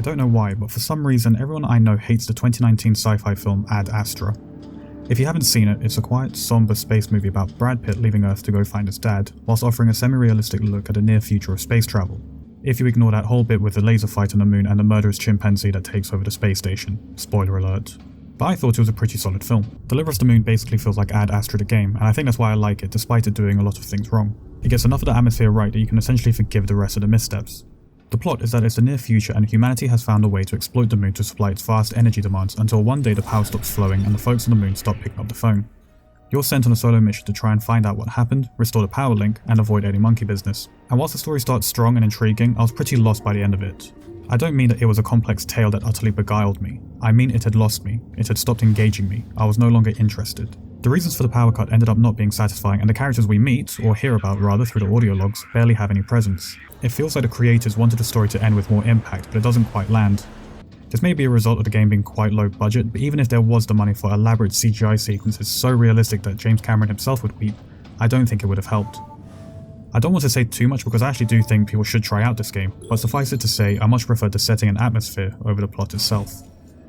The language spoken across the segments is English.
don't know why, but for some reason everyone I know hates the 2019 sci-fi film Ad Astra. If you haven't seen it, it's a quiet, somber space movie about Brad Pitt leaving Earth to go find his dad, whilst offering a semi-realistic look at the near future of space travel. If you ignore that whole bit with the laser fight on the moon and the murderous chimpanzee that takes over the space station. Spoiler alert. But I thought it was a pretty solid film. Deliver Us the Moon basically feels like Ad Astra the game, and I think that's why I like it, despite it doing a lot of things wrong. It gets enough of the atmosphere right that you can essentially forgive the rest of the missteps. The plot is that it's the near future and humanity has found a way to exploit the moon to supply its vast energy demands until one day the power stops flowing and the folks on the moon stop picking up the phone. You're sent on a solo mission to try and find out what happened, restore the power link, and avoid any monkey business. And whilst the story starts strong and intriguing, I was pretty lost by the end of it. I don't mean that it was a complex tale that utterly beguiled me. I mean it had lost me. It had stopped engaging me. I was no longer interested. The reasons for the power cut ended up not being satisfying, and the characters we meet, or hear about rather through the audio logs, barely have any presence. It feels like the creators wanted the story to end with more impact, but it doesn't quite land. This may be a result of the game being quite low budget, but even if there was the money for elaborate CGI sequences so realistic that James Cameron himself would weep, I don't think it would have helped. I don't want to say too much because I actually do think people should try out this game, but suffice it to say, I much prefer the setting and atmosphere over the plot itself.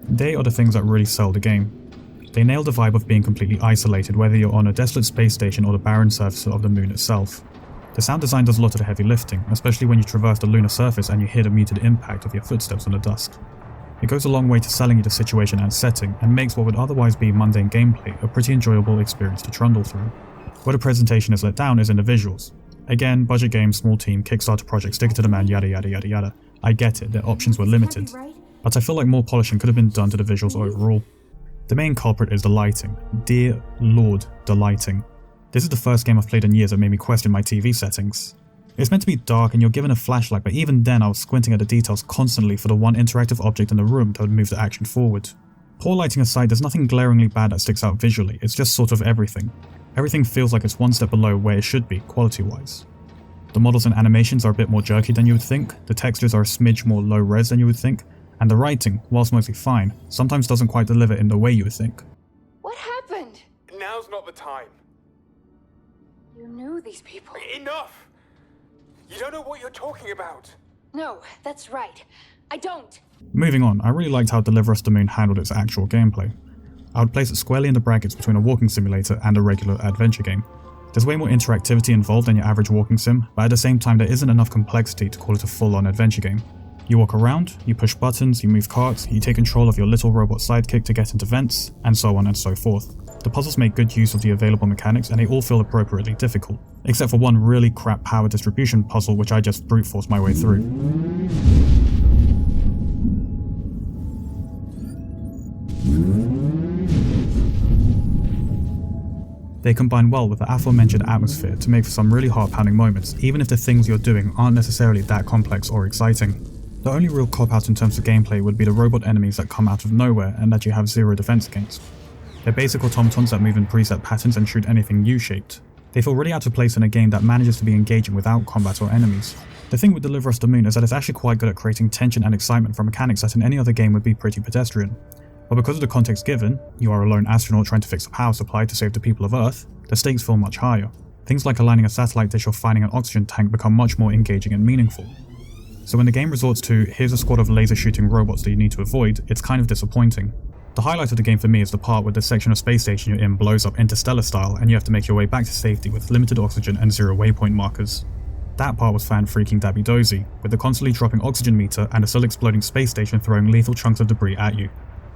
They are the things that really sell the game. They nail the vibe of being completely isolated, whether you're on a desolate space station or the barren surface of the moon itself. The sound design does a lot of the heavy lifting, especially when you traverse the lunar surface and you hear the muted impact of your footsteps on the dust. It goes a long way to selling you the situation and setting, and makes what would otherwise be mundane gameplay a pretty enjoyable experience to trundle through. Where the presentation is let down is in the visuals. Again, budget game, small team, Kickstarter project, stick it to the man, yada yada yada yada. I get it, their options were limited, but I feel like more polishing could have been done to the visuals overall. The main culprit is the lighting. Dear Lord, the lighting. This is the first game I've played in years that made me question my TV settings. It's meant to be dark and you're given a flashlight, but even then I was squinting at the details constantly for the one interactive object in the room that would move the action forward. Poor lighting aside, there's nothing glaringly bad that sticks out visually, it's just sort of everything. Everything feels like it's one step below where it should be, quality-wise. The models and animations are a bit more jerky than you would think, the textures are a smidge more low-res than you would think, and the writing, whilst mostly fine, sometimes doesn't quite deliver in the way you would think. What happened? Now's not the time. You knew these people. Enough! You don't know what you're talking about. No, that's right. I don't. Moving on, I really liked how Deliver Us the Moon handled its actual gameplay. I would place it squarely in the brackets between a walking simulator and a regular adventure game. There's way more interactivity involved than your average walking sim, but at the same time there isn't enough complexity to call it a full-on adventure game. You walk around, you push buttons, you move carts, you take control of your little robot sidekick to get into vents, and so on and so forth. The puzzles make good use of the available mechanics and they all feel appropriately difficult, except for one really crap power distribution puzzle which I just brute forced my way through. They combine well with the aforementioned atmosphere to make for some really heart-pounding moments, even if the things you're doing aren't necessarily that complex or exciting. The only real cop-out in terms of gameplay would be the robot enemies that come out of nowhere and that you have zero defense against. They're basic automatons that move in preset patterns and shoot anything U-shaped. They feel really out of place in a game that manages to be engaging without combat or enemies. The thing with Deliver Us the Moon is that it's actually quite good at creating tension and excitement from mechanics that in any other game would be pretty pedestrian. But because of the context given, you are a lone astronaut trying to fix a power supply to save the people of Earth, the stakes feel much higher. Things like aligning a satellite dish or finding an oxygen tank become much more engaging and meaningful. So when the game resorts to, here's a squad of laser shooting robots that you need to avoid, it's kind of disappointing. The highlight of the game for me is the part where the section of space station you're in blows up Interstellar style and you have to make your way back to safety with limited oxygen and zero waypoint markers. That part was fan-freaking dabby dozy, with the constantly dropping oxygen meter and a still exploding space station throwing lethal chunks of debris at you.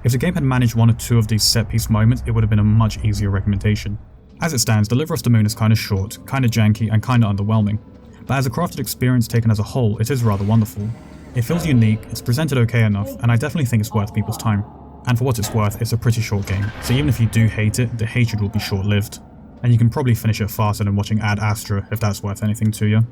If the game had managed one or two of these set-piece moments, it would have been a much easier recommendation. As it stands, Deliver Us the Moon is kinda short, kinda janky, and kinda underwhelming. But as a crafted experience taken as a whole, it is rather wonderful. It feels unique, it's presented okay enough, and I definitely think it's worth people's time. And for what it's worth, it's a pretty short game, so even if you do hate it, the hatred will be short-lived. And you can probably finish it faster than watching Ad Astra if that's worth anything to you.